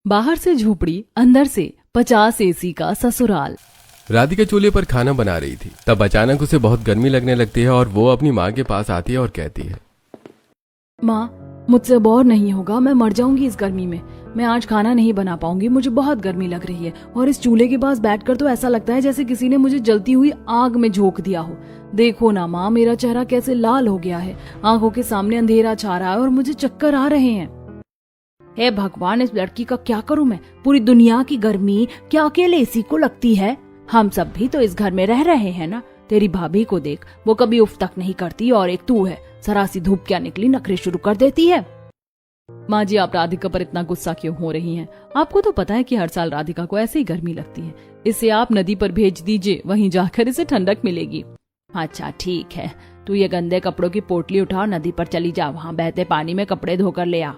बाहर से झोपड़ी, अंदर से 50 एसी का ससुराल। राधिका चूल्हे पर खाना बना रही थी, तब अचानक उसे बहुत गर्मी लगने लगती है और वो अपनी माँ के पास आती है और कहती है, माँ, मुझसे अब और नहीं होगा, मैं मर जाऊंगी इस गर्मी में। मैं आज खाना नहीं बना पाऊंगी, मुझे बहुत गर्मी लग रही है और इस चूल्हे के पास बैठकर तो ऐसा लगता है जैसे किसी ने मुझे जलती हुई आग में झोंक दिया हो। देखो ना माँ, मेरा चेहरा कैसे लाल हो गया है, आंखों के सामने अंधेरा छा रहा है और मुझे चक्कर आ रहे हैं। हे भगवान, इस लड़की का क्या करूं मैं? पूरी दुनिया की गर्मी क्या अकेले इसी को लगती है? हम सब भी तो इस घर में रह रहे हैं ना। तेरी भाभी को देख, वो कभी उफ तक नहीं करती और एक तू है, सरासी धूप क्या निकली, नखरे शुरू कर देती है। माँ जी, आप राधिका पर इतना गुस्सा क्यों हो रही हैं? आपको तो पता है कि हर साल राधिका को ऐसे ही गर्मी लगती है। इसे आप नदी पर भेज दीजिए, वहीं जाकर इसे ठंडक मिलेगी। अच्छा ठीक है, तू ये गंदे कपड़ों की पोटली उठा और नदी पर चली जा, वहाँ बहते पानी में कपड़े धोकर ले आ।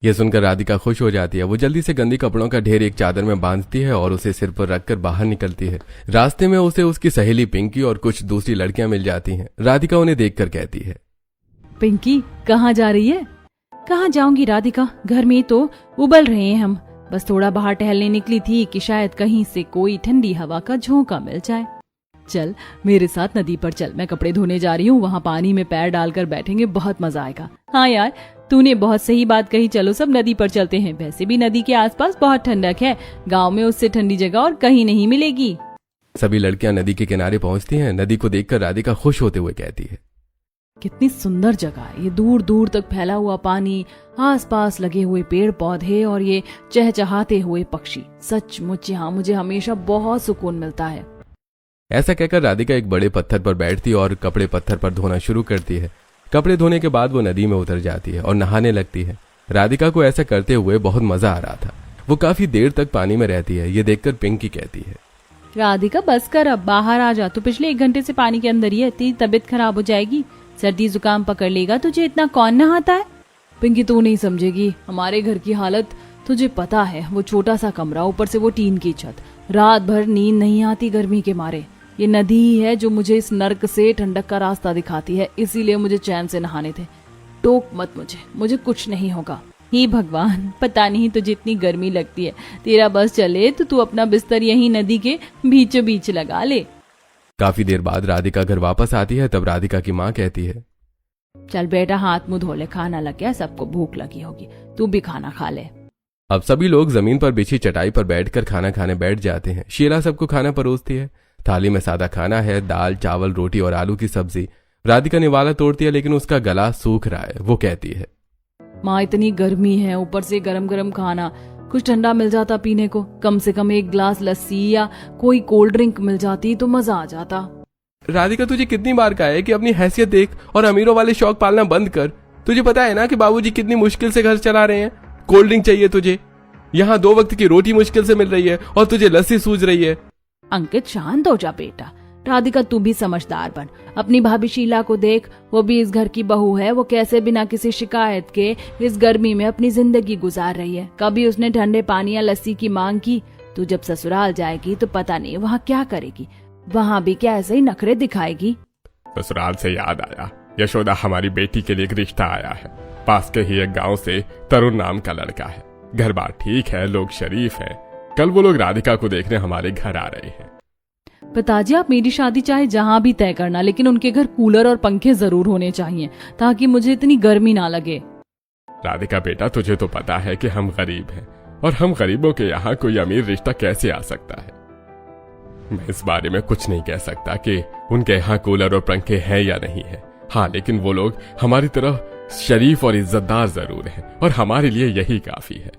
यह सुनकर राधिका खुश हो जाती है। वो जल्दी से गंदी कपड़ों का ढेर एक चादर में बांधती है और उसे सिर पर रखकर बाहर निकलती है। रास्ते में उसे उसकी सहेली पिंकी और कुछ दूसरी लड़कियां मिल जाती हैं। राधिका उन्हें देखकर कहती है, पिंकी, कहाँ जा रही है? कहाँ जाऊंगी राधिका, घर में तो उबल रहे हैं हम। बस थोड़ा बाहर टहलने निकली थी कि शायद कहीं से कोई ठंडी हवा का झोंका मिल जाए। चल मेरे साथ नदी पर चल, मैं कपड़े धोने जा रही हूँ, वहाँ पानी में पैर डालकर बैठेंगे, बहुत मजा आएगा। हाँ यार, तूने बहुत सही बात कही, चलो सब नदी पर चलते हैं। वैसे भी नदी के आसपास बहुत ठंडक है, गांव में उससे ठंडी जगह और कहीं नहीं मिलेगी। सभी लड़कियां नदी के किनारे पहुंचती हैं। नदी को देखकर राधिका खुश होते हुए कहती है, कितनी सुंदर जगह है ये, दूर दूर तक फैला हुआ पानी, आसपास लगे हुए पेड़ पौधे और ये चहचहाते हुए पक्षी। सचमुच यहाँ मुझे हमेशा बहुत सुकून मिलता है। ऐसा कहकर राधिका एक बड़े पत्थर पर बैठती और कपड़े पत्थर पर धोना शुरू करती है। कपड़े धोने के बाद वो नदी में उतर जाती है और नहाने लगती है। राधिका को ऐसा करते हुए बहुत मजा आ रहा था। वो काफी देर तक पानी में रहती है। ये देखकर पिंकी कहती है, राधिका बस कर, अब बाहर आ जा, तू पिछले 1 घंटे से पानी के अंदर ही है, तेरी तबीयत खराब हो जाएगी, सर्दी जुकाम पकड़ लेगा तुझे, इतना कौन नहाता है? पिंकी, तू नहीं समझेगी, हमारे घर की हालत तुझे पता है। वो छोटा सा कमरा, ऊपर से वो टीन की छत, रात भर नींद नहीं आती गर्मी के मारे। ये नदी ही है जो मुझे इस नर्क से ठंडक का रास्ता दिखाती है, इसीलिए मुझे चैन से नहाने थे। टोक मत मुझे कुछ नहीं होगा। हे भगवान, पता नहीं तुझे इतनी गर्मी लगती है, तेरा बस चले तो तू अपना बिस्तर यहीं नदी के बीचों बीच लगा ले। काफी देर बाद राधिका घर वापस आती है। तब राधिका की माँ कहती है, चल बेटा, हाथ मुंह धो ले, खाना लग गया, सबको भूख लगी होगी, तू भी खाना खा ले। अब सभी लोग जमीन पर बिछी चटाई पर बैठकर खाना खाने बैठ जाते हैं। शीला सबको खाना परोसती है। थाली में सादा खाना है, दाल, चावल, रोटी और आलू की सब्जी। राधिका निवाला तोड़ती है लेकिन उसका गला सूख रहा है। वो कहती है, माँ, इतनी गर्मी है, ऊपर से गरम गरम खाना, कुछ ठंडा मिल जाता पीने को, कम से कम 1 गिलास लस्सी या कोई कोल्ड ड्रिंक मिल जाती तो मजा आ जाता। राधिका, तुझे कितनी बार कहा है कि अपनी हैसियत देख और अमीरों वाले शौक पालना बंद कर। तुझे पता है ना कि बाबूजी कितनी मुश्किल से घर चला रहे हैं। कोल्ड ड्रिंक चाहिए तुझे, यहाँ 2 वक्त की रोटी मुश्किल से मिल रही है और तुझे लस्सी सूझ रही है। अंकित, शांत हो जा बेटा। राधिका, तू भी समझदार बन। अपनी भाभी शीला को देख, वो भी इस घर की बहू है, वो कैसे बिना किसी शिकायत के इस गर्मी में अपनी जिंदगी गुजार रही है। कभी उसने ठंडे पानी या लस्सी की मांग की? तू जब ससुराल जाएगी तो पता नहीं वहाँ क्या करेगी, वहाँ भी क्या ऐसे ही नखरे दिखाएगी। ससुराल से याद आया, यशोदा हमारी बेटी के लिए एक रिश्ता आया है। पास के ही एक गांव से तरुण नाम का लड़का है। घर बार ठीक है, लोग शरीफ है। कल वो लोग राधिका को देखने हमारे घर आ रहे हैं। पिताजी, आप मेरी शादी चाहे जहाँ भी तय करना, लेकिन उनके घर कूलर और पंखे जरूर होने चाहिए ताकि मुझे इतनी गर्मी ना लगे। राधिका बेटा, तुझे तो पता है कि हम गरीब हैं और हम गरीबों के यहाँ कोई अमीर रिश्ता कैसे आ सकता है। मैं इस बारे में कुछ नहीं कह सकता कि उनके यहाँ कूलर और पंखे हैं या नहीं है। हाँ, लेकिन वो लोग हमारी तरह शरीफ और इज्जतदार जरूर हैं और हमारे लिए यही काफी है।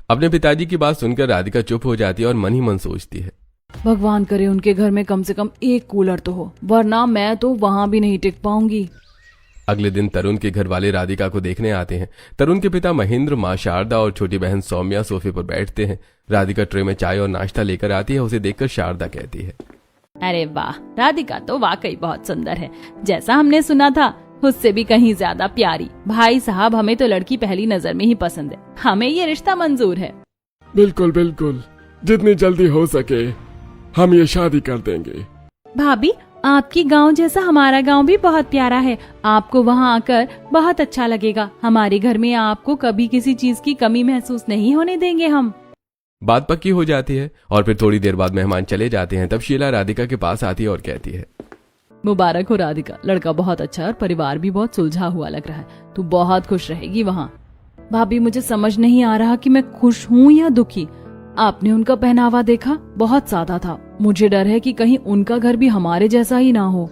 अपने पिताजी की बात सुनकर राधिका चुप हो जाती है और मन ही मन सोचती है, भगवान करे उनके घर में कम से कम 1 कूलर तो हो, वरना मैं तो वहाँ भी नहीं टिक पाऊंगी। अगले दिन तरुण के घर वाले राधिका को देखने आते हैं। तरुण के पिता महेंद्र, माँ शारदा और छोटी बहन सौम्या सोफे पर बैठते हैं। राधिका ट्रे में चाय और नाश्ता लेकर आती है। उसे देखकर शारदा कहती है, अरे वाह, राधिका तो वाकई बहुत सुंदर है, जैसा हमने सुना था उससे भी कहीं ज्यादा प्यारी। भाई साहब, हमें तो लड़की पहली नजर में ही पसंद है, हमें ये रिश्ता मंजूर है। बिल्कुल बिल्कुल, जितनी जल्दी हो सके हम ये शादी कर देंगे। भाभी, आपकी गांव जैसा हमारा गांव भी बहुत प्यारा है, आपको वहाँ आकर बहुत अच्छा लगेगा। हमारे घर में आपको कभी किसी चीज की कमी महसूस नहीं होने देंगे हम। बात पक्की हो जाती है और फिर थोड़ी देर बाद मेहमान चले जाते हैं। तब शीला राधिका के पास आती है और कहती है, मुबारक हो राधिका, लड़का बहुत अच्छा है और परिवार भी बहुत सुलझा हुआ लग रहा है। तू बहुत खुश रहेगी वहाँ। भाभी, मुझे समझ नहीं आ रहा कि मैं खुश हूँ या दुखी। आपने उनका पहनावा देखा, बहुत सादा था। मुझे डर है कि कहीं उनका घर भी हमारे जैसा ही ना हो।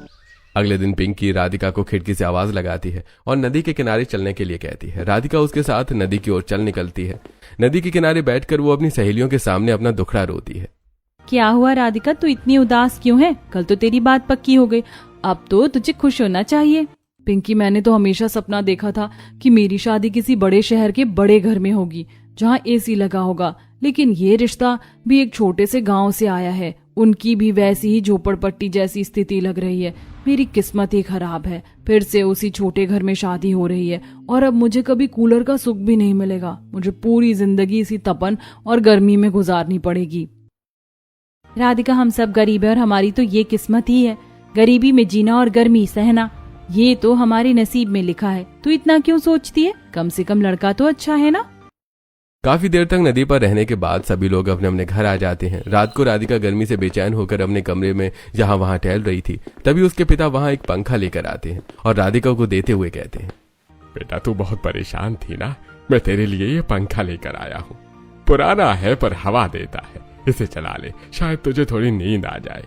अगले दिन पिंकी राधिका को खिड़की से आवाज लगाती है और नदी के किनारे चलने के लिए कहती है। राधिका उसके साथ नदी की ओर चल निकलती है। नदी के किनारे बैठकर वो अपनी सहेलियों के सामने अपना दुखड़ा रोती है। क्या हुआ राधिका, तू इतनी उदास क्यों है? कल तो तेरी बात पक्की हो गई, अब तो तुझे खुश होना चाहिए। पिंकी, मैंने तो हमेशा सपना देखा था कि मेरी शादी किसी बड़े शहर के बड़े घर में होगी जहाँ एसी लगा होगा, लेकिन ये रिश्ता भी एक छोटे से गांव से आया है। उनकी भी वैसी ही झोपड़पट्टी जैसी स्थिति लग रही है। मेरी किस्मत ही खराब है, फिर से उसी छोटे घर में शादी हो रही है और अब मुझे कभी कूलर का सुख भी नहीं मिलेगा। मुझे पूरी जिंदगी इसी तपन और गर्मी में गुजारनी पड़ेगी। राधिका, हम सब गरीब है और हमारी तो ये किस्मत ही है, गरीबी में जीना और गर्मी सहना। ये तो हमारे नसीब में लिखा है। तू इतना क्यों सोचती है? कम से कम लड़का तो अच्छा है ना। काफी देर तक नदी पर रहने के बाद सभी लोग अपने अपने घर आ जाते हैं। रात को राधिका गर्मी से बेचैन होकर अपने कमरे में जहां वहां टहल रही थी, तभी उसके पिता वहां एक पंखा लेकर आते हैं और राधिका को देते हुए कहते हैं, बेटा तू बहुत परेशान थी ना, मैं तेरे लिए ये पंखा लेकर आया हूँ। पुराना है पर हवा देता है, इसे चला ले, शायद तुझे थोड़ी नींद आ जाए।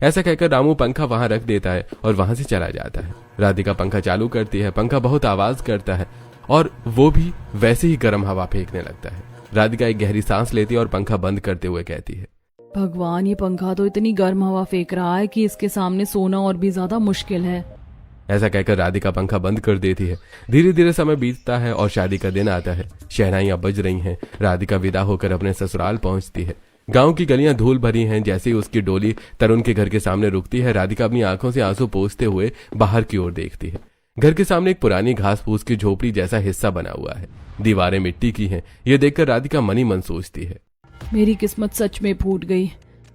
ऐसा कहकर रामू पंखा वहां रख देता है और वहां से चला जाता है। राधिका पंखा चालू करती है। पंखा बहुत आवाज करता है और वो भी वैसे ही गर्म हवा फेंकने लगता है। राधिका एक गहरी सांस लेती है और पंखा बंद करते हुए कहती है, भगवान, ये पंखा तो इतनी गर्म हवा फेंक रहा है कि इसके सामने सोना और भी ज्यादा मुश्किल है। ऐसा कहकर राधिका पंखा बंद कर देती है। धीरे धीरे समय बीतता है और शादी का दिन आता है। शहनाइयां बज रही हैं। राधिका विदा होकर अपने ससुराल पहुंचती है। गांव की गलियां धूल भरी हैं। जैसे ही उसकी डोली तरुण के घर के सामने रुकती है, राधिका अपनी आंखों से आंसू पोंछते हुए बाहर की ओर देखती है। घर के सामने एक पुरानी घास फूस की झोपड़ी जैसा हिस्सा बना हुआ है। दीवारें मिट्टी की हैं। ये देखकर राधिका मनी मन सोचती है, मेरी किस्मत सच में फूट गई।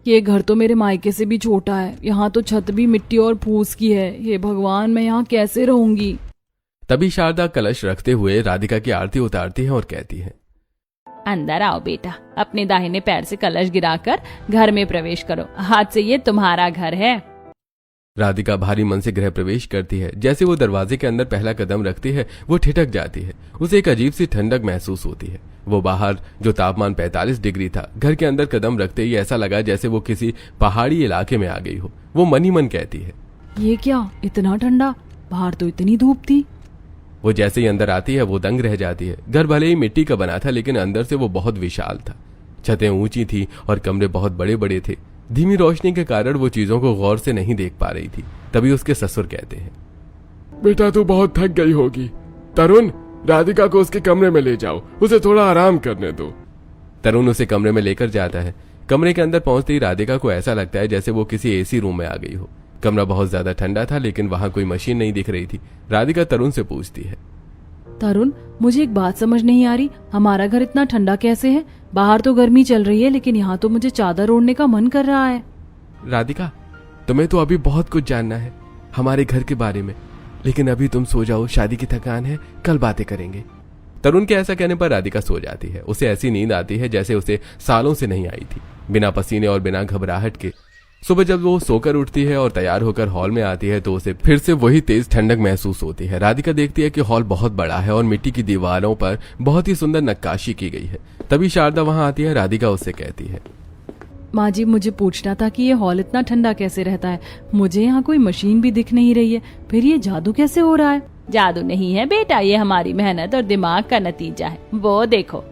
ये घर तो मेरे मायके से भी छोटा है। यहाँ तो छत भी मिट्टी और फूस की है। हे भगवान, मैं यहाँ कैसे रहूंगी। तभी शारदा कलश रखते हुए राधिका की आरती उतारती है और कहती है, अंदर आओ बेटा, अपने दाहिने पैर से कलश गिराकर घर में प्रवेश करो। आज से ये तुम्हारा घर है। राधिका भारी मन से गृह प्रवेश करती है। जैसे वो दरवाजे के अंदर पहला कदम रखती है, वो ठिठक जाती है। उसे एक अजीब सी ठंडक महसूस होती है। वो बाहर जो तापमान 45 डिग्री था, घर के अंदर कदम रखते ही ऐसा लगा जैसे वो किसी पहाड़ी इलाके में आ गई हो। वो मन ही मन कहती है, ये क्या, इतना ठंडा? बाहर तो इतनी धूप थी। वो जैसे ही अंदर आती है वो दंग रह जाती है। घर भले ही मिट्टी का बना था, लेकिन अंदर से वो बहुत विशाल था। छतें ऊंची थी और कमरे बहुत बड़े बड़े थे। धीमी रोशनी के कारण वो चीजों को गौर से नहीं देख पा रही थी। तभी उसके ससुर कहते हैं, बेटा तू बहुत थक गई होगी। तरुण, राधिका को उसके कमरे में ले जाओ, उसे थोड़ा आराम करने दो। तरुण उसे कमरे में लेकर जाता है। कमरे के अंदर पहुंचते ही राधिका को ऐसा लगता है जैसे वो किसी एसी रूम में आ गई हो। कमरा बहुत ज्यादा ठंडा था, लेकिन वहां कोई मशीन नहीं दिख रही थी। राधिका तरुण से पूछती है, तरुण, मुझे एक बात समझ नहीं आ रही, हमारा घर इतना ठंडा कैसे है? बाहर तो गर्मी चल रही है, लेकिन यहाँ तो मुझे चादर ओढ़ने का मन कर रहा है। राधिका, तुम्हें तो अभी बहुत कुछ जानना है हमारे घर के बारे में, लेकिन अभी तुम सो जाओ, शादी की थकान है, कल बातें करेंगे। तरुण के ऐसा कहने पर राधिका सो जाती है। उसे ऐसी नींद आती है जैसे उसे सालों से नहीं आई थी, बिना पसीने और बिना घबराहट के। सुबह जब वो सोकर उठती है और तैयार होकर हॉल में आती है तो उसे फिर से वही तेज ठंडक महसूस होती है। राधिका देखती है कि हॉल बहुत बड़ा है और मिट्टी की दीवारों पर बहुत ही सुंदर नक्काशी की गई है। तभी शारदा वहां आती है। राधिका उससे कहती है, माँ जी, मुझे पूछना था कि ये हॉल इतना ठंडा कैसे रहता है? मुझे यहाँ कोई मशीन भी दिख नहीं रही है, फिर ये जादू कैसे हो रहा है? जादू नहीं है बेटा, ये हमारी मेहनत और दिमाग का नतीजा है। वो देखो।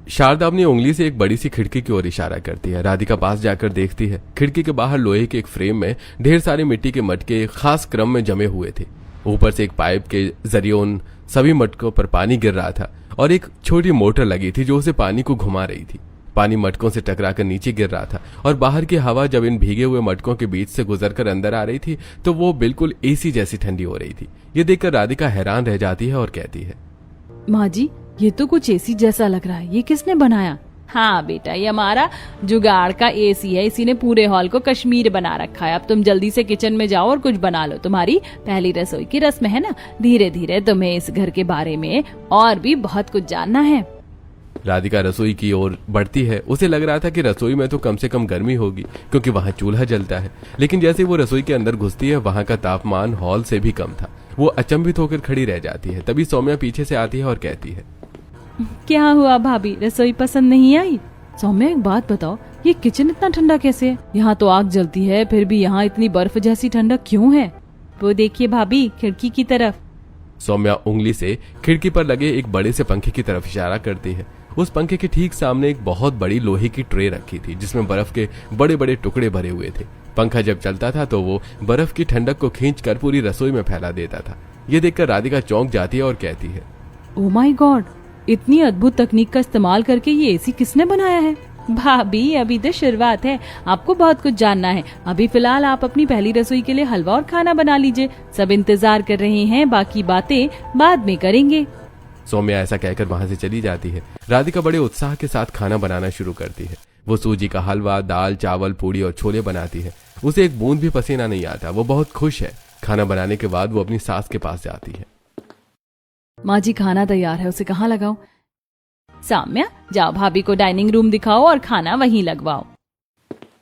शारदा अपनी उंगली से एक बड़ी सी खिड़की की ओर इशारा करती है। राधिका पास जाकर देखती है। खिड़की के बाहर लोहे के एक फ्रेम में ढेर सारे मिट्टी के मटके एक खास क्रम में जमे हुए थे। ऊपर से एक पाइप के जरिए उन सभी मटकों पर पानी गिर रहा था और एक छोटी मोटर लगी थी जो उसे पानी को घुमा रही थी। पानी मटकों से टकराकर नीचे गिर रहा था और बाहर की हवा जब इन भीगे हुए मटकों के बीच से गुजरकर अंदर आ रही थी तो वो बिल्कुल एसी जैसी ठंडी हो रही थी। ये देखकर राधिका हैरान रह जाती है और कहती है, माँ जी, ये तो कुछ एसी जैसा लग रहा है, ये किसने बनाया? हाँ बेटा, ये हमारा जुगाड़ का एसी है। इसी ने पूरे हॉल को कश्मीर बना रखा है। अब तुम जल्दी से किचन में जाओ और कुछ बना लो। तुम्हारी पहली रसोई की रस्म है ना, धीरे धीरे तुम्हें इस घर के बारे में और भी बहुत कुछ जानना है। राधिका रसोई की ओर बढ़ती है। उसे लग रहा था कि रसोई में तो कम से कम गर्मी होगी क्योंकि वहां चूल्हा जलता है, लेकिन जैसे वो रसोई के अंदर घुसती है वहां का तापमान हॉल से भी कम था। वो अचंभित होकर खड़ी रह जाती है। तभी सौम्या पीछे से आती है और कहती है, क्या हुआ भाभी, रसोई पसंद नहीं आई? सौम्या एक बात बताओ, ये किचन इतना ठंडा कैसे है? यहाँ तो आग जलती है, फिर भी यहाँ इतनी बर्फ जैसी ठंडक क्यों है? वो देखिए भाभी, खिड़की की तरफ। सौम्या उंगली से खिड़की पर लगे एक बड़े से पंखे की तरफ इशारा करती है। उस पंखे के ठीक सामने एक बहुत बड़ी लोहे की ट्रे रखी थी जिसमें बर्फ के बड़े बड़े टुकड़े भरे हुए थे। पंखा जब चलता था तो वो बर्फ की ठंडक को खींचकर पूरी रसोई में फैला देता था। ये देखकर राधिका चौंक जाती है और कहती है, ओ माय गॉड, इतनी अद्भुत तकनीक का इस्तेमाल करके ये एसी किसने बनाया है? भाभी अभी तो शुरुआत है, आपको बहुत कुछ जानना है। अभी फिलहाल आप अपनी पहली रसोई के लिए हलवा और खाना बना लीजिए, सब इंतजार कर रहे हैं, बाकी बातें बाद में करेंगे। सौम्या ऐसा कहकर वहां से चली जाती है। राधिका बड़े उत्साह के साथ खाना बनाना शुरू करती है। वो सूजी का हलवा, दाल, चावल, पूड़ी और छोले बनाती है। उसे एक बूंद भी पसीना नहीं आता। वो बहुत खुश है। खाना बनाने के बाद वो अपनी सास के पास जाती है। माँ जी, खाना तैयार है, उसे कहाँ लगाऊं? सौम्या, जाओ भाभी को डाइनिंग रूम दिखाओ और खाना वहीं लगवाओ।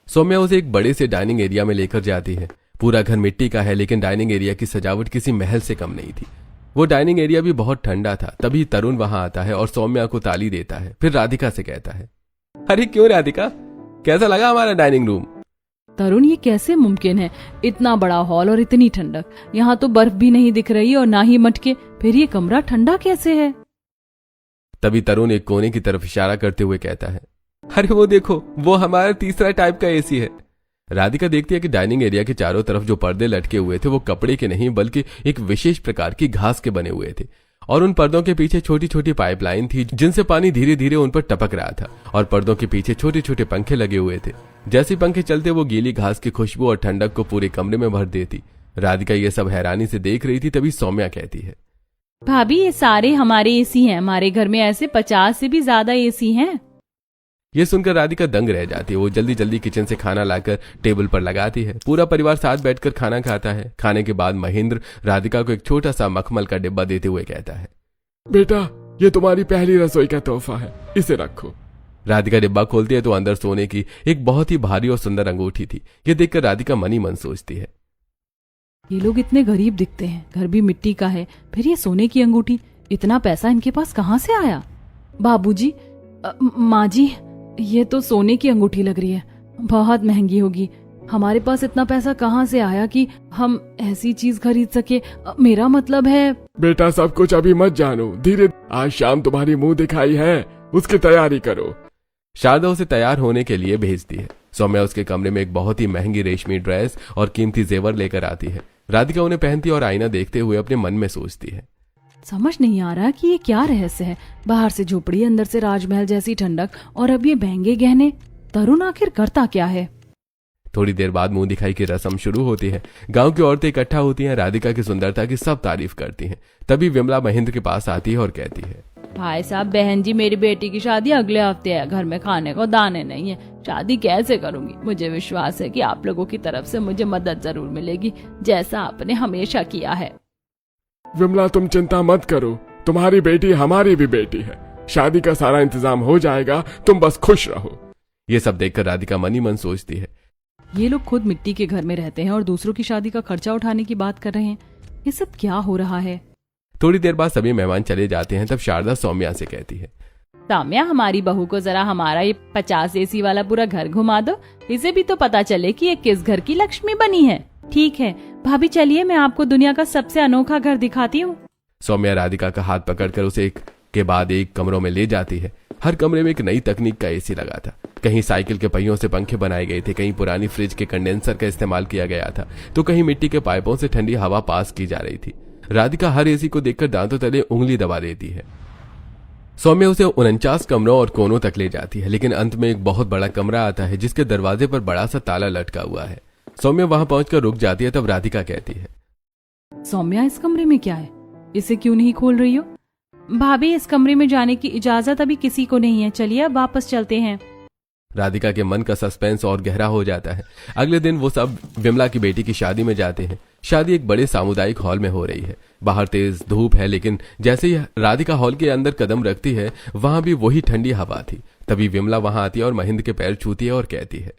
सौम्या उसे एक बड़े से डाइनिंग एरिया में लेकर जाती है। पूरा घर मिट्टी का है, लेकिन डाइनिंग एरिया की सजावट किसी महल से कम नहीं थी। वो डाइनिंग एरिया भी बहुत ठंडा था। तभी तरुण वहां आता है और सौम्या को ताली देता है। फिर राधिका से कहता है, अरे क्यों राधिका, कैसा लगा हमारा डाइनिंग रूम? तरुण, ये कैसे मुमकिन है? इतना बड़ा हॉल और इतनी ठंडक, यहाँ तो बर्फ भी नहीं दिख रही और ना ही मटके, फिर ये कमरा ठंडा कैसे है? तभी तरुण एक कोने की तरफ इशारा करते हुए कहता है, अरे वो देखो, वो हमारा तीसरा टाइप का एसी है। राधिका देखती है कि डाइनिंग एरिया के चारों तरफ जो पर्दे लटके हुए थे वो कपड़े के नहीं बल्कि एक विशेष प्रकार की घास के बने हुए थे, और उन पर्दों के पीछे छोटी छोटी पाइपलाइन थी जिनसे पानी धीरे धीरे उन पर टपक रहा था, और पर्दों के पीछे छोटे छोटे पंखे लगे हुए थे। जैसे पंखे चलते वो गीली घास की खुशबू और ठंडक को पूरे कमरे में भर देती। राधिका ये सब हैरानी से देख रही थी। तभी सौम्या कहती है, भाभी ये सारे हमारे एसी हैं, हमारे घर में ऐसे 50 से भी ज्यादा एसी हैं। ये सुनकर राधिका दंग रह जाती है। वो जल्दी जल्दी किचन से खाना लाकर टेबल पर लगाती है। पूरा परिवार साथ बैठकर खाना खाता है। खाने के बाद महेंद्र राधिका को एक छोटा सा मखमल का डिब्बा देते हुए कहता है, बेटा, ये तुम्हारी पहली रसोई का तोहफा है, इसे रखो। राधिका डिब्बा खोलती है तो अंदर सोने की एक बहुत ही भारी और सुंदर अंगूठी थी। ये देखकर राधिका मन ही मन सोचती है, ये लोग इतने गरीब दिखते हैं, घर भी मिट्टी का है, फिर ये सोने की अंगूठी, इतना पैसा इनके पास कहाँ से आया? बाबूजी, माँ जी, ये तो सोने की अंगूठी लग रही है, बहुत महंगी होगी। हमारे पास इतना पैसा कहाँ से आया कि हम ऐसी चीज खरीद सके? मेरा मतलब है। बेटा, सब कुछ अभी मत जानो, धीरे। आज शाम तुम्हारी मुंह दिखाई है, उसकी तैयारी करो। शारदा उसे तैयार होने के लिए भेजती है। सौम्या उसके कमरे में एक बहुत ही महंगी रेशमी ड्रेस और कीमती जेवर लेकर आती है। राधिका उन्हें पहनती और आईना देखते हुए अपने मन में सोचती है, समझ नहीं आ रहा कि ये क्या रहस्य है। बाहर से झोपड़ी, अंदर से राजमहल जैसी ठंडक, और अब ये महंगे गहने। तरुण आखिर करता क्या है? थोड़ी देर बाद मुंह दिखाई की रस्म शुरू होती है। गांव की औरतें इकट्ठा होती हैं। राधिका की सुंदरता की सब तारीफ करती हैं। तभी विमला महेंद्र के पास आती है और कहती है, भाई साहब, बहन जी, मेरी बेटी की शादी अगले हफ्ते है, घर में खाने को दाने नहीं है, शादी कैसे करूंगी? मुझे विश्वास है कि आप लोगों की तरफ से मुझे मदद जरूर मिलेगी, जैसा आपने हमेशा किया है। विमला, तुम चिंता मत करो, तुम्हारी बेटी हमारी भी बेटी है, शादी का सारा इंतजाम हो जाएगा, तुम बस खुश रहो। ये सब देखकर राधिका मन ही मन सोचती है, ये लोग खुद मिट्टी के घर में रहते हैं और दूसरों की शादी का खर्चा उठाने की बात कर रहे हैं। ये सब क्या हो रहा है? थोड़ी देर बाद सभी मेहमान चले जाते हैं। तब शारदा सौम्या से कहती है, सौम्या, हमारी बहू को जरा हमारा ये 50 एसी वाला पूरा घर घुमा दो, इसे भी तो पता चले कि ये किस घर की लक्ष्मी बनी है। ठीक है भाभी, चलिए मैं आपको दुनिया का सबसे अनोखा घर दिखाती हूँ। सौम्या राधिका का हाथ पकड़कर उसे एक के बाद एक कमरों में ले जाती है। हर कमरे में एक नई तकनीक का एसी लगा था। कहीं साइकिल के पहियों से पंखे बनाए गए थे, कहीं पुरानी फ्रिज के कंडेंसर का इस्तेमाल किया गया था, तो कहीं मिट्टी के पाइपों से ठंडी हवा पास की जा रही थी। राधिका हर एसी को देखकर दांतों तले उंगली दबा देती है। सौम्या उसे 49 कमरों और कोनों तक ले जाती है, लेकिन अंत में एक बहुत बड़ा कमरा आता है जिसके दरवाजे पर बड़ा सा ताला लटका हुआ है। सौम्या वहां पहुंचकर रुक जाती है। तब राधिका कहती है, सौम्या, इस कमरे में क्या है? इसे क्यों नहीं खोल रही हो? भाभी, इस कमरे में जाने की इजाजत अभी किसी को नहीं है, चलिए अब वापस चलते हैं। राधिका के मन का सस्पेंस और गहरा हो जाता है। अगले दिन वो सब विमला की बेटी की शादी में जाते हैं। शादी एक बड़े सामुदायिक हॉल में हो रही है। बाहर तेज धूप है, लेकिन जैसे ही राधिका हॉल के अंदर कदम रखती है वहां भी वही ठंडी हवा थी। तभी विमला वहां आती है और महेंद्र के पैर छूती है और कहती है,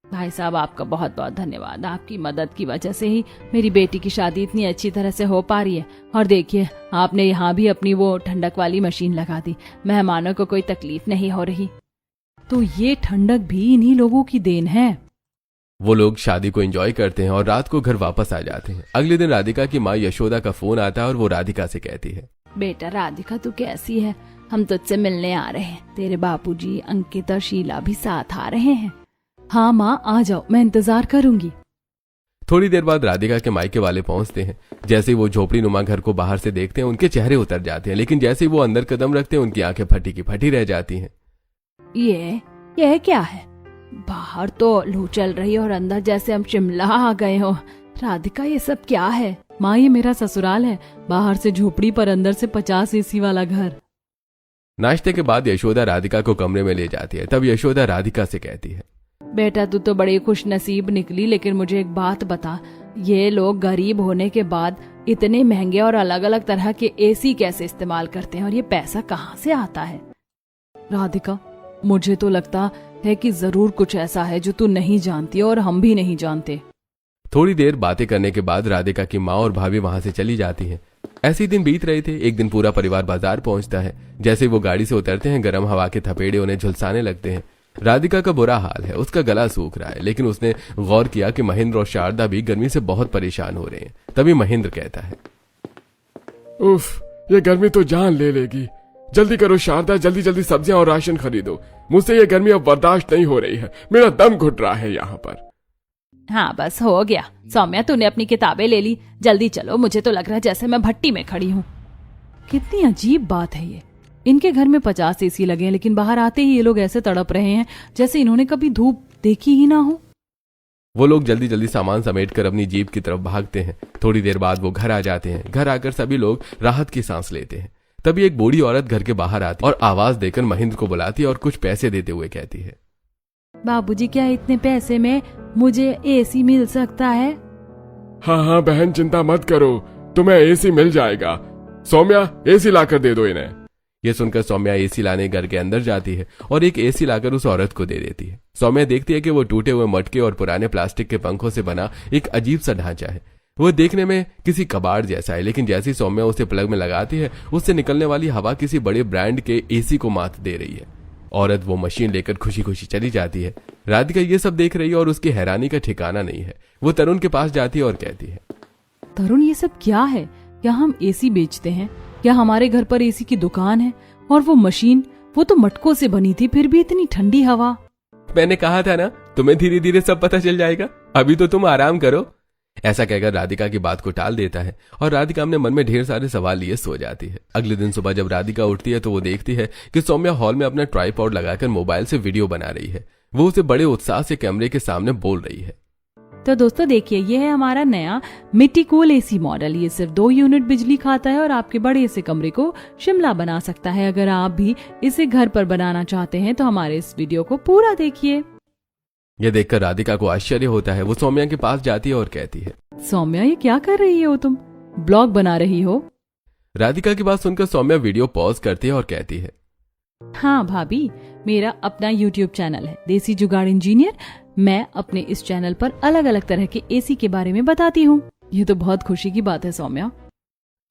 भाई साहब, आपका बहुत बहुत धन्यवाद। आपकी मदद की वजह से ही मेरी बेटी की शादी इतनी अच्छी तरह से हो पा रही है। और देखिए, आपने यहाँ भी अपनी वो ठंडक वाली मशीन लगा दी, मेहमानों को कोई तकलीफ नहीं हो रही। तो ये ठंडक भी इन्हीं लोगों की देन है। वो लोग शादी को एंजॉय करते हैं और रात को घर वापस आ जाते हैं। अगले दिन राधिका की माँ यशोदा का फोन आता है और वो राधिका से कहती है, बेटा राधिका, तू कैसी है? हम तुझसे मिलने आ रहे हैं। तेरे बापूजी, अंकित और शीला भी साथ आ रहे हैं। हाँ माँ, आ जाओ, मैं इंतजार करूंगी। थोड़ी देर बाद राधिका के मायके वाले पहुंचते हैं। जैसे ही वो झोपड़ी नुमा घर को बाहर से देखते हैं उनके चेहरे उतर जाते हैं, लेकिन जैसे ही वो अंदर कदम रखते हैं उनकी आंखें फटी की फटी रह जाती हैं। ये क्या है? बाहर तो लू चल रही है और अंदर जैसे हम शिमला आ गए हो। राधिका, ये सब क्या है? माँ, ये मेरा ससुराल है। बाहर से झोपड़ी पर अंदर से 50 एसी वाला घर। नाश्ते के बाद यशोदा राधिका को कमरे में ले जाती है। तब यशोदा राधिका से कहती है, बेटा, तू तो बड़ी खुश नसीब निकली, लेकिन मुझे एक बात बता, ये लोग गरीब होने के बाद इतने महंगे और अलग अलग तरह के एसी कैसे इस्तेमाल करते हैं और ये पैसा कहाँ से आता है? राधिका, मुझे तो लगता है कि जरूर कुछ ऐसा है जो तू नहीं जानती और हम भी नहीं जानते। थोड़ी देर बातें करने के बाद राधिका की माँ और भाभी वहां से चली जाती हैं। ऐसे ही दिन बीत रहे थे। एक दिन पूरा परिवार बाजार पहुंचता है। जैसे वो गाड़ी से उतरते हैं, गर्म हवा के थपेड़े उन्हें झुलसाने लगते हैं। राधिका का बुरा हाल है, उसका गला सूख रहा है, लेकिन उसने गौर किया कि महेंद्र और शारदा भी गर्मी से बहुत परेशान हो रहे हैं। तभी महेंद्र कहता है, उफ, ये गर्मी तो जान ले लेगी। जल्दी करो शारदा, जल्दी जल्दी सब्जियां और राशन खरीदो। मुझसे ये गर्मी अब बर्दाश्त नहीं हो रही है। मेरा दम घुट रहा है यहाँ पर। हाँ, बस हो गया। सौम्या, तूने अपनी किताबें ले ली, जल्दी चलो। मुझे तो लग रहा है जैसे मैं भट्टी में खड़ी हूँ। कितनी अजीब बात है ये। इनके घर में 50 एसी लगे हैं, लेकिन बाहर आते ही ये लोग ऐसे तड़प रहे हैं जैसे इन्होंने कभी धूप देखी ही ना हो। वो लोग जल्दी जल्दी सामान समेटकर अपनी जीप की तरफ भागते हैं। थोड़ी देर बाद वो घर आ जाते हैं। घर आकर सभी लोग राहत की सांस लेते हैं। तभी एक बूढ़ी औरत घर के बाहर आती और आवाज देकर महेंद्र को बुलाती है और कुछ पैसे देते हुए कहती है, बाबूजी, क्या इतने पैसे में मुझे एसी मिल सकता है? हाँ हाँ बहन, चिंता मत करो, तुम्हें एसी मिल जाएगा। सौम्या, एसी लाकर दे दो इन्हें। ये सुनकर सौम्या एसी लाने घर के अंदर जाती है और एक एसी लाकर उस औरत को दे देती है। सौम्या देखती है कि वो टूटे हुए मटके और पुराने प्लास्टिक के पंखों से बना एक अजीब सा ढांचा है। वो देखने में किसी कबाड़ जैसा है, लेकिन जैसी सौम्या उसे प्लग में लगाती है, उससे निकलने वाली हवा किसी बड़े ब्रांड के एसी को मात दे रही है। औरत वो मशीन लेकर खुशी खुशी चली जाती है। राधिका ये सब देख रही है और उसकी हैरानी का ठिकाना नहीं है। वो तरुण के पास जाती है और कहती है, तरुण, ये सब क्या है? क्या हम एसी बेचते हैं? क्या हमारे घर पर एसी की दुकान है? और वो मशीन, वो तो मटकों से बनी थी, फिर भी इतनी ठंडी हवा। मैंने कहा था ना, तुम्हें धीरे धीरे सब पता चल जाएगा। अभी तो तुम आराम करो। ऐसा कहकर राधिका की बात को टाल देता है और राधिका अपने मन में ढेर सारे सवाल लिए सो जाती है। अगले दिन सुबह जब राधिका उठती है तो वो देखती है कि सौम्या हॉल में अपना ट्राइपॉड लगाकर मोबाइल से वीडियो बना रही है। वो उसे बड़े उत्साह से कैमरे के सामने बोल रही है, तो दोस्तों देखिए, ये है हमारा नया मिट्टी कूल एसी मॉडल। ये सिर्फ 2 यूनिट बिजली खाता है और आपके बड़े से कमरे को शिमला बना सकता है। अगर आप भी इसे घर पर बनाना चाहते हैं तो हमारे इस वीडियो को पूरा देखिए। यह देखकर राधिका को आश्चर्य होता है। वो सौम्या के पास जाती है और कहती है, सौम्या, ये क्या कर रही हो तुम? ब्लॉग बना रही हो? राधिका की बात सुनकर सौम्या वीडियो पॉज करती है और कहती है, हाँ भाभी, मेरा अपना YouTube चैनल है, देसी जुगाड़ इंजीनियर। मैं अपने इस चैनल पर अलग अलग तरह के एसी के बारे में बताती हूँ। ये तो बहुत खुशी की बात है सौम्या।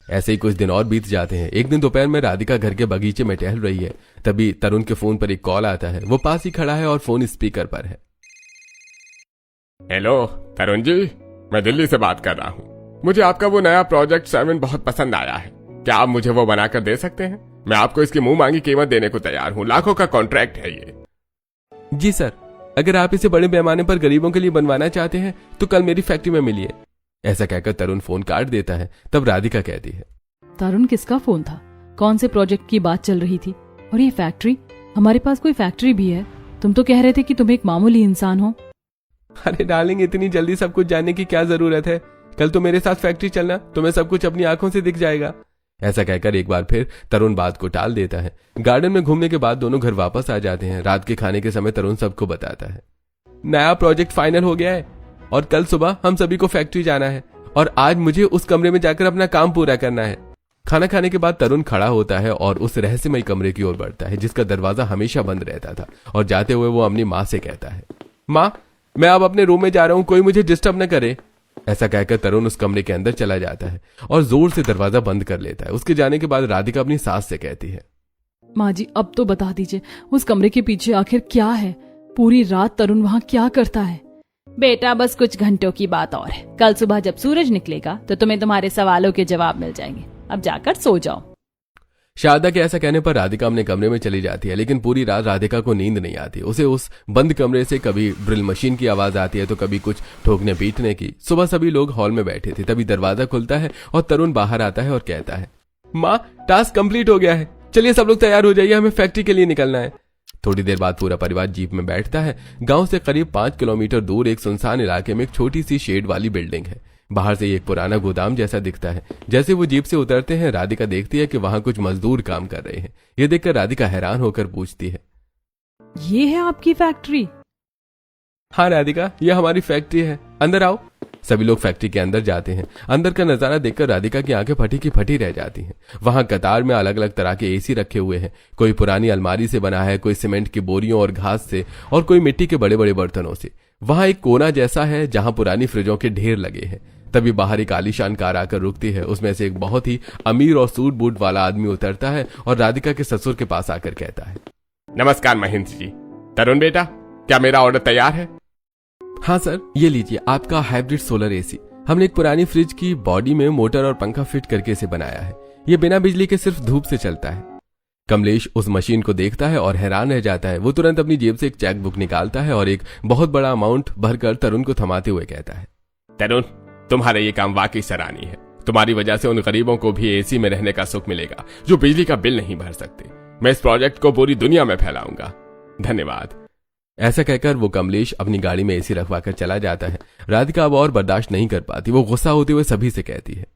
ऐसे ही कुछ दिन और बीत जाते हैं। एक दिन दोपहर में राधिका घर के बगीचे में टहल रही है। तभी तरुण के फोन पर एक कॉल आता है। वो पास ही खड़ा है और फोन स्पीकर पर है। हेलो तरुण जी, मैं दिल्ली से बात कर रहा हूँ। मुझे आपका वो नया प्रोजेक्ट 7 बहुत पसंद आया है। क्या आप मुझे वो बनाकर दे सकते हैं? मैं आपको इसकी मुंह मांगी कीमत देने को तैयार हूँ। लाखों का कॉन्ट्रैक्ट है ये। जी सर, अगर आप इसे बड़े पैमाने पर गरीबों के लिए बनवाना चाहते हैं तो कल मेरी फैक्ट्री में मिलिए। ऐसा कहकर तरुण फोन काट देता है। तब राधिका कहती है, तरुण, किसका फोन था? कौन से प्रोजेक्ट की बात चल रही थी? और ये फैक्ट्री? हमारे पास कोई फैक्ट्री भी है। तुम तो कह रहे थे कि तुम एक मामूली इंसान हो। अरे डार्लिंग, इतनी जल्दी सब कुछ जानने की क्या जरूरत है? कल तो मेरे साथ फैक्ट्री चलना, तुम्हें सब कुछ अपनी आंखों से दिख जाएगा। ऐसा कहकर एक बार फिर तरुण बात को टाल देता है। गार्डन में घूमने के बाद दोनों घर वापस आ जाते हैं। रात के खाने के समय तरुण सबको बताता है, नया प्रोजेक्ट फाइनल हो गया है और कल सुबह हम सभी को फैक्ट्री जाना है और आज मुझे उस कमरे में जाकर अपना काम पूरा करना है। खाना खाने के बाद तरुण खड़ा होता है और उस रहस्यमय कमरे की ओर बढ़ता है जिसका दरवाजा हमेशा बंद रहता था, और जाते हुए वो अपनी माँ से कहता है, माँ मैं अब अपने रूम में जा रहा हूं, कोई मुझे डिस्टर्ब न करे। ऐसा कहकर तरुण उस कमरे के अंदर चला जाता है और जोर से दरवाजा बंद कर लेता है। उसके जाने के बाद राधिका अपनी सास से कहती है, माँ जी अब तो बता दीजिए उस कमरे के पीछे आखिर क्या है? पूरी रात तरुण वहाँ क्या करता है? बेटा बस कुछ घंटों की बात और है, कल सुबह जब सूरज निकलेगा तो तुम्हें तुम्हारे सवालों के जवाब मिल जाएंगे। अब जाकर सो जाओ। शारदा के ऐसा कहने पर राधिका अपने कमरे में चली जाती है, लेकिन पूरी रात राधिका को नींद नहीं आती। उसे उस बंद कमरे से कभी ड्रिल मशीन की आवाज आती है तो कभी कुछ ठोकने पीटने की। सुबह सभी लोग हॉल में बैठे थे, तभी दरवाजा खुलता है और तरुण बाहर आता है और कहता है, माँ टास्क कंप्लीट हो गया है, चलिए सब लोग तैयार हो जाइए, हमें फैक्ट्री के लिए निकलना है। थोड़ी देर बाद पूरा परिवार जीप में बैठता है। गांव से करीब 5 किलोमीटर दूर एक सुनसान इलाके में एक छोटी सी शेड वाली बिल्डिंग है। बाहर से एक पुराना गोदाम जैसा दिखता है। जैसे वो जीप से उतरते हैं राधिका देखती है कि वहां कुछ मजदूर काम कर रहे हैं। ये देखकर राधिका हैरान होकर पूछती है, ये है आपकी फैक्ट्री? हाँ राधिका, ये हमारी फैक्ट्री है, अंदर आओ। सभी लोग फैक्ट्री के अंदर जाते हैं। अंदर का नजारा देखकर राधिका की आंखें फटी की फटी रह जाती हैं। वहां कतार में अलग अलग तरह के एसी रखे हुए हैं। कोई पुरानी अलमारी से बना है, कोई सीमेंट की बोरियों और घास से, और कोई मिट्टी के बड़े बड़े बर्तनों से। वहां एक कोना जैसा है जहां पुरानी फ्रिजों के ढेर लगे हैं। तभी बाहर एक आलीशान कार आकर रुकती है। उसमें से एक बहुत ही अमीर और सूट बूट वाला आदमी उतरता है और राधिका के ससुर के पास आकर कहता है, नमस्कार महेंद्र जी। तरुण बेटा, क्या मेरा ऑर्डर तैयार है? हाँ सर, ये लीजिए आपका हाइब्रिड सोलर एसी। हमने एक पुरानी फ्रिज की बॉडी में मोटर और पंखा फिट करके इसे बनाया है। ये बिना बिजली के सिर्फ धूप से चलता है। कमलेश उस मशीन को देखता है और हैरान रह जाता है। वो तुरंत अपनी जेब से एक चेक बुक निकालता है और एक बहुत बड़ा अमाउंट भरकर तरुण को थमाते हुए कहता है, तरुण तुम्हारा ये काम वाकई सराहनीय है। तुम्हारी वजह से उन गरीबों को भी एसी में रहने का सुख मिलेगा जो बिजली का बिल नहीं भर सकते। मैं इस प्रोजेक्ट को पूरी दुनिया में फैलाऊंगा। धन्यवाद। ऐसा कहकर वो कमलेश अपनी गाड़ी में एसी रखवाकर चला जाता है। राधिका अब और बर्दाश्त नहीं कर पाती। वो गुस्सा होते हुए सभी से कहती है,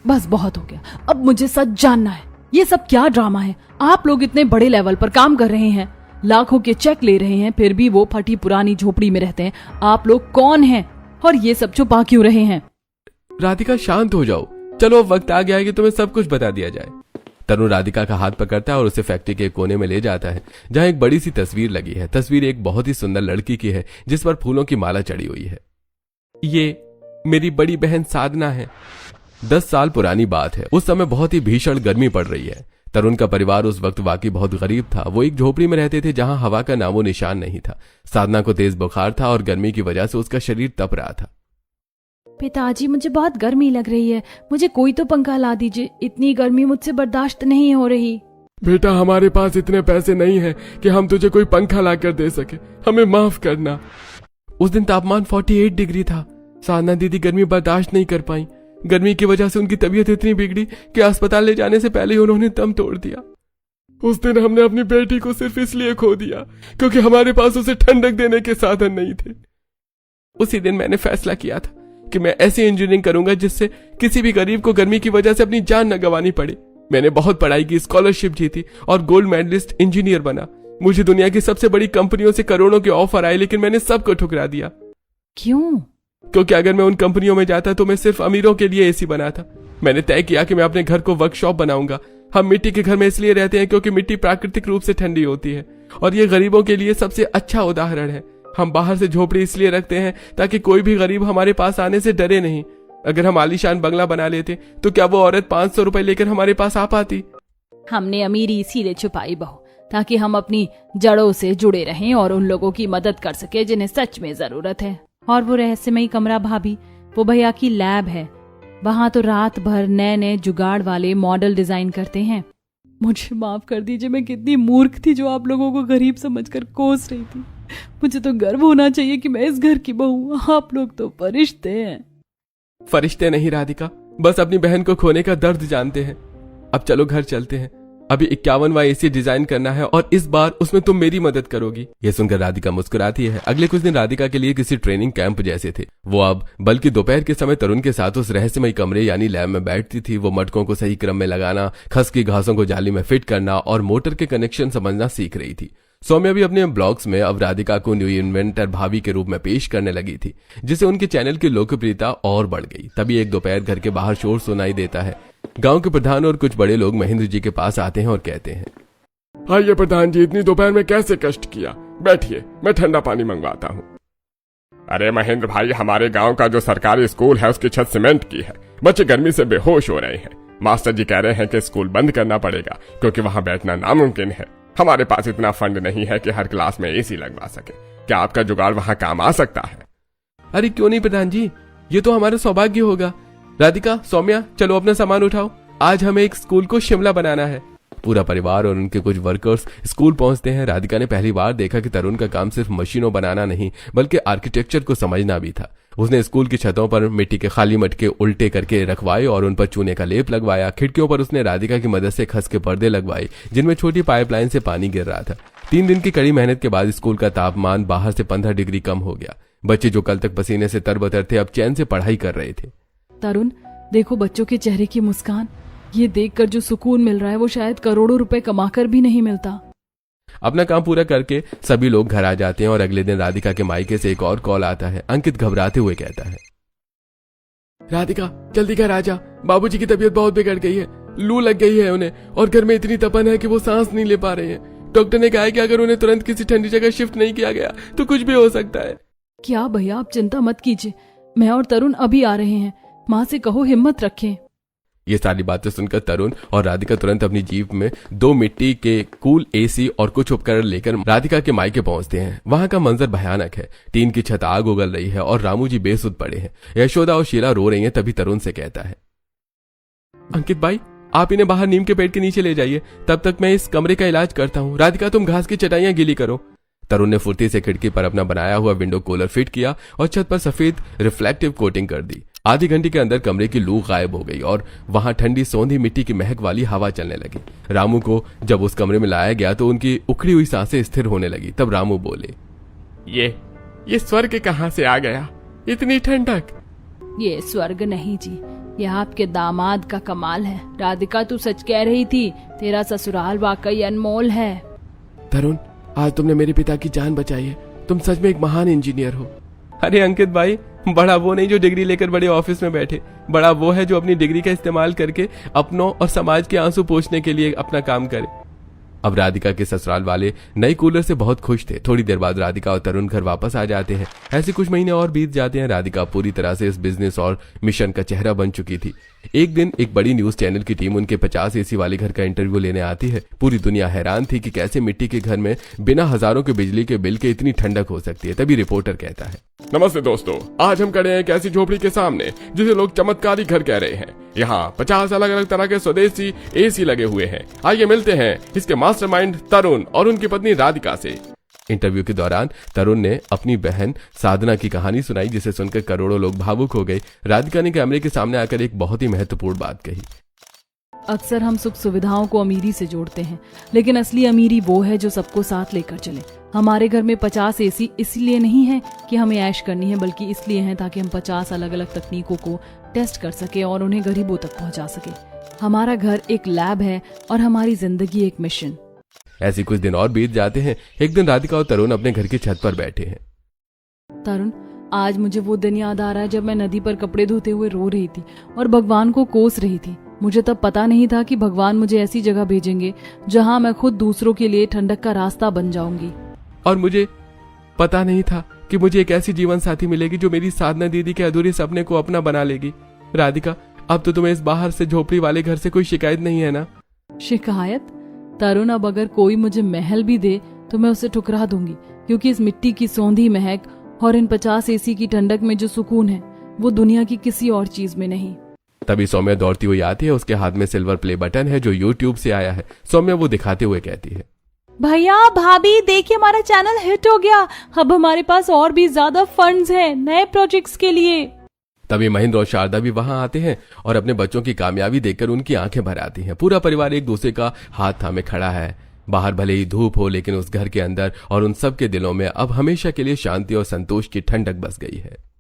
बस बहुत हो गया, अब मुझे सच जानना है, ये सब क्या ड्रामा है? आप लोग इतने बड़े लेवल पर काम कर रहे हैं, लाखों के चेक ले रहे हैं, फिर भी वो फटी पुरानी झोपड़ी में रहते हैं। आप लोग कौन हैं और ये सब छुपा क्यों रहे हैं? राधिका शांत हो जाओ, चलो अब वक्त आ गया है कि तुम्हें सब कुछ बता दिया जाए। तरुण राधिका का हाथ पकड़ता है और उसे फैक्ट्री के कोने में ले जाता है जहां एक बड़ी सी तस्वीर लगी है। तस्वीर एक बहुत ही सुंदर लड़की की है जिस पर फूलों की माला चढ़ी हुई है। ये मेरी बड़ी बहन साधना है। 10 साल पुरानी बात है। उस समय बहुत ही भीषण गर्मी पड़ रही है। तरुण का परिवार उस वक्त वाकई बहुत गरीब था। वो एक झोपड़ी में रहते थे जहां हवा का नामो निशान नहीं था। साधना को तेज बुखार था और गर्मी की वजह से उसका शरीर तप रहा था। पिताजी मुझे बहुत गर्मी लग रही है, मुझे कोई तो पंखा ला दीजिए, इतनी गर्मी मुझसे बर्दाश्त नहीं हो रही। बेटा हमारे पास इतने पैसे नहीं है कि हम तुझे कोई पंखा लाकर दे सके, हमें माफ करना। उस दिन तापमान 48 डिग्री था। साधना दीदी गर्मी बर्दाश्त नहीं कर पाई। गर्मी की वजह से उनकी तबीयत इतनी बिगड़ी कि अस्पताल ले जाने से पहले ही उन्होंने दम तोड़ दिया। उस दिन हमने अपनी बेटी को सिर्फ इसलिए खो दिया क्योंकि हमारे पास उसे ठंडक देने के साधन नहीं थे। उसी दिन मैंने फैसला किया था कि मैं ऐसी इंजीनियरिंग करूंगा जिससे किसी भी गरीब को गर्मी की वजह से अपनी जान न गंवानी पड़े। मैंने बहुत पढ़ाई की, स्कॉलरशिप जीती और गोल्ड मेडलिस्ट इंजीनियर बना। मुझे दुनिया की सबसे बड़ी कंपनियों से करोड़ों के ऑफर आए, लेकिन मैंने सबको ठुकरा दिया। क्यों? क्योंकि अगर मैं उन कंपनियों में जाता तो मैं सिर्फ अमीरों के लिए एसी बनाता। मैंने तय किया कि मैं अपने घर को वर्कशॉप बनाऊंगा। हम मिट्टी के घर में इसलिए रहते हैं क्योंकि मिट्टी प्राकृतिक रूप से ठंडी होती है और ये गरीबों के लिए सबसे अच्छा उदाहरण है। हम बाहर से झोपड़ी इसलिए रखते हैं ताकि कोई भी गरीब हमारे पास आने से डरे नहीं। अगर हम आलीशान बंगला बना लेते तो क्या वो औरत 500 रुपए लेकर हमारे पास आ पाती? हमने अमीरी इसीलिए छुपाई बहू, ताकि हम अपनी जड़ों से जुड़े रहें और उन लोगों की मदद कर सके जिन्हें सच में जरूरत है। और वो रहस्यमयी कमरा भाभी, वो भैया की लैब है। वहां तो रात भर नए नए जुगाड़ वाले मॉडल डिजाइन करते हैं। मुझे माफ कर दीजिए, मैं कितनी मूर्ख थी जो आप लोगों को गरीब समझकर कोस रही थी। मुझे तो गर्व होना चाहिए कि मैं इस घर की बहू। आप लोग तो फरिश्ते हैं। फरिश्ते नहीं राधिका, बस अपनी बहन को खोने का दर्द जानते हैं। अब चलो घर चलते हैं। अभी 51वां एसी डिजाइन करना है और इस बार उसमें तुम मेरी मदद करोगी। ये सुनकर राधिका मुस्कुराती है। अगले कुछ दिन राधिका के लिए किसी ट्रेनिंग कैंप जैसे थे। वो अब बल्कि दोपहर के समय तरुण के साथ उस रहस्यमय कमरे यानी लैब में बैठती थी। वो मटकों को सही क्रम में लगाना, खस की घासों को जाली में फिट करना और मोटर के कनेक्शन समझना सीख रही थी। सौम्या भी अपने ब्लॉग्स में अब राधिका को न्यू इन्वेंटर भाभी के रूप में पेश करने लगी थी, जिससे उनके चैनल की लोकप्रियता और बढ़ गई। तभी एक दोपहर घर के बाहर शोर सुनाई देता है। गांव के प्रधान और कुछ बड़े लोग महेंद्र जी के पास आते हैं और कहते हैं, आइए प्रधान जी, इतनी दोपहर में कैसे कष्ट किया, बैठिए, मैं ठंडा पानी मंगवाता हूँ। अरे महेंद्र भाई, हमारे गांव का जो सरकारी स्कूल है उसकी छत सीमेंट की है। बच्चे गर्मी से बेहोश हो रहे हैं। मास्टर जी कह रहे हैं कि स्कूल बंद करना पड़ेगा क्योंकि वहां बैठना नामुमकिन है। हमारे पास इतना फंड नहीं है कि हर क्लास में एसी लगवा सके। क्या आपका जुगाड़ वहां काम आ सकता है? अरे क्यों नहीं प्रधान जी, ये तो हमारा सौभाग्य होगा। राधिका, सौम्या, चलो अपना सामान उठाओ, आज हमें एक स्कूल को शिमला बनाना है। पूरा परिवार और उनके कुछ वर्कर्स स्कूल पहुंचते हैं। राधिका ने पहली बार देखा कि तरुण का काम सिर्फ मशीनों बनाना नहीं बल्कि आर्किटेक्चर को समझना भी था। उसने स्कूल की छतों पर मिट्टी के खाली मटके उल्टे करके रखवाए और उन पर चूने का लेप लगवाया। खिड़कियों पर उसने राधिका की मदद से खस के पर्दे लगवाए जिनमें छोटी पाइपलाइन से पानी गिर रहा था। 3 दिन की कड़ी मेहनत के बाद स्कूल का तापमान बाहर से 15 डिग्री कम हो गया। बच्चे जो कल तक पसीने से तरबतर थे अब चैन से पढ़ाई कर रहे थे। तरुण, देखो बच्चों के चेहरे की मुस्कान, ये देखकर जो सुकून मिल रहा है वो शायद करोड़ों रुपए कमाकर भी नहीं मिलता। अपना काम पूरा करके सभी लोग घर आ जाते हैं और अगले दिन राधिका के मायके से एक और कॉल आता है। अंकित घबराते हुए कहता है, राधिका जल्दी घर आ जा, बाबूजी की तबीयत बहुत बिगड़ गई है, लू लग गई है उन्हें और घर में इतनी तपन है कि वो सांस नहीं ले पा रहे हैं। डॉक्टर ने कहा है कि अगर उन्हें तुरंत किसी ठंडी जगह शिफ्ट नहीं किया गया तो कुछ भी हो सकता है। क्या भैया, आप चिंता मत कीजिए, मैं और तरुण अभी आ रहे हैं। माँ से कहो हिम्मत रखें। ये सारी बातें सुनकर तरुण और राधिका तुरंत अपनी जीप में 2 मिट्टी के कूल एसी और कुछ उपकरण लेकर राधिका के मायके पहुंचते हैं। वहां का मंजर भयानक है। टीन की छत आग उगल रही है और रामू जी बेसुध पड़े हैं। यशोदा और शीला रो रही हैं। तभी तरुण से कहता है, अंकित भाई, आप इन्हें बाहर नीम के पेड़ के नीचे ले जाइए, तब तक मैं इस कमरे का इलाज करता हूँ। राधिका, तुम घास की चटाइयां गीली करो। तरुण ने फुर्ती से खिड़की पर अपना बनाया हुआ विंडो कूलर फिट किया और छत पर सफेद रिफ्लेक्टिव कोटिंग कर दी। आधी घंटे के अंदर कमरे की लू गायब हो गई और वहां ठंडी सौंधी मिट्टी की महक वाली हवा चलने लगी। रामू को जब उस कमरे में लाया गया तो उनकी उखड़ी हुई सांसें स्थिर होने लगी। तब रामू बोले, ये स्वर्ग कहाँ से आ गया, इतनी ठंडक? ये स्वर्ग नहीं जी, ये आपके दामाद का कमाल है। राधिका, तू सच कह रही थी, तेरा ससुराल वाकई अनमोल है। तरुण, आज तुमने मेरे पिता की जान बचाई है। तुम सच में एक महान इंजीनियर हो। अरे अंकित भाई, बड़ा वो नहीं जो डिग्री लेकर बड़े ऑफिस में बैठे, बड़ा वो है जो अपनी डिग्री का इस्तेमाल करके अपनों और समाज के आंसू पोंछने के लिए अपना काम करे। अब राधिका के ससुराल वाले नई कूलर से बहुत खुश थे। थोड़ी देर बाद राधिका और तरुण घर वापस आ जाते हैं। ऐसे कुछ महीने और बीत जाते हैं। राधिका पूरी तरह से इस बिजनेस और मिशन का चेहरा बन चुकी थी। एक दिन एक बड़ी न्यूज चैनल की टीम उनके 50 एसी वाले घर का इंटरव्यू लेने आती है। पूरी दुनिया हैरान थी कि कैसे मिट्टी के घर में बिना हजारों के बिजली के बिल के इतनी ठंडक हो सकती है। तभी रिपोर्टर कहता है, नमस्ते दोस्तों, आज हम खड़े हैं एक ऐसी झोपड़ी के सामने जिसे लोग चमत्कारी घर कह रहे हैं। यहाँ 50 अलग अलग तरह के स्वदेशी एसी लगे हुए हैं। आइए मिलते हैं इसके मास्टरमाइंड तरुण और उनकी पत्नी राधिका से। इंटरव्यू के दौरान तरुण ने अपनी बहन साधना की कहानी सुनाई, जिसे सुनकर करोड़ों लोग भावुक हो गए। राधिका ने कैमरे के सामने आकर एक बहुत ही महत्वपूर्ण बात कही, अक्सर हम सुख सुविधाओं को अमीरी से जोड़ते हैं, लेकिन असली अमीरी वो है जो सबको साथ लेकर चले। हमारे घर में 50 एसी इसलिए नहीं है कि हमें ऐश करनी है, बल्कि इसलिए है ताकि हम 50 अलग अलग तकनीकों को टेस्ट कर सके और उन्हें गरीबों तक पहुंचा सके। हमारा घर एक लैब है और हमारी जिंदगी एक मिशन। ऐसे कुछ दिन और बीत जाते हैं। एक दिन राधिका और तरुण अपने घर की छत पर बैठे हैं। तरुण, आज मुझे वो दिन याद आ रहा है जब मैं नदी पर कपड़े धोते हुए रो रही थी और भगवान को कोस रही थी। मुझे तब पता नहीं था कि भगवान मुझे ऐसी जगह भेजेंगे जहां मैं खुद दूसरों के लिए ठंडक का रास्ता बन जाऊंगी। और मुझे पता नहीं था कि मुझे एक ऐसी जीवन साथी मिलेगी जो मेरी साधना दीदी के अधूरे सपने को अपना बना लेगी। राधिका, अब तो तुम्हें इस बाहर से झोपड़ी वाले घर से कोई शिकायत नहीं है ना? शिकायत? तरुण, अब अगर कोई मुझे महल भी दे तो मैं उसे ठुकरा दूंगी, क्योंकि इस मिट्टी की सौंधी महक और इन 50 एसी की ठंडक में जो सुकून है वो दुनिया की किसी और चीज में नहीं। तभी सौम्या दौड़ती हुई आती है। उसके हाथ में सिल्वर प्ले बटन है जो यूट्यूब से आया है। सौम्या वो दिखाते हुए कहती है, भैया भाभी देखिए, हमारा चैनल हिट हो गया। अब हमारे पास और भी ज्यादा फंड्स हैं नए प्रोजेक्ट्स के लिए। तभी महेंद्र और शारदा भी वहां आते हैं और अपने बच्चों की कामयाबी देखकर उनकी आंखें भर आती हैं। पूरा परिवार एक दूसरे का हाथ थामे खड़ा है। बाहर भले ही धूप हो, लेकिन उस घर के अंदर और उन सब के दिलों में अब हमेशा के लिए शांति और संतोष की ठंडक बस गई है।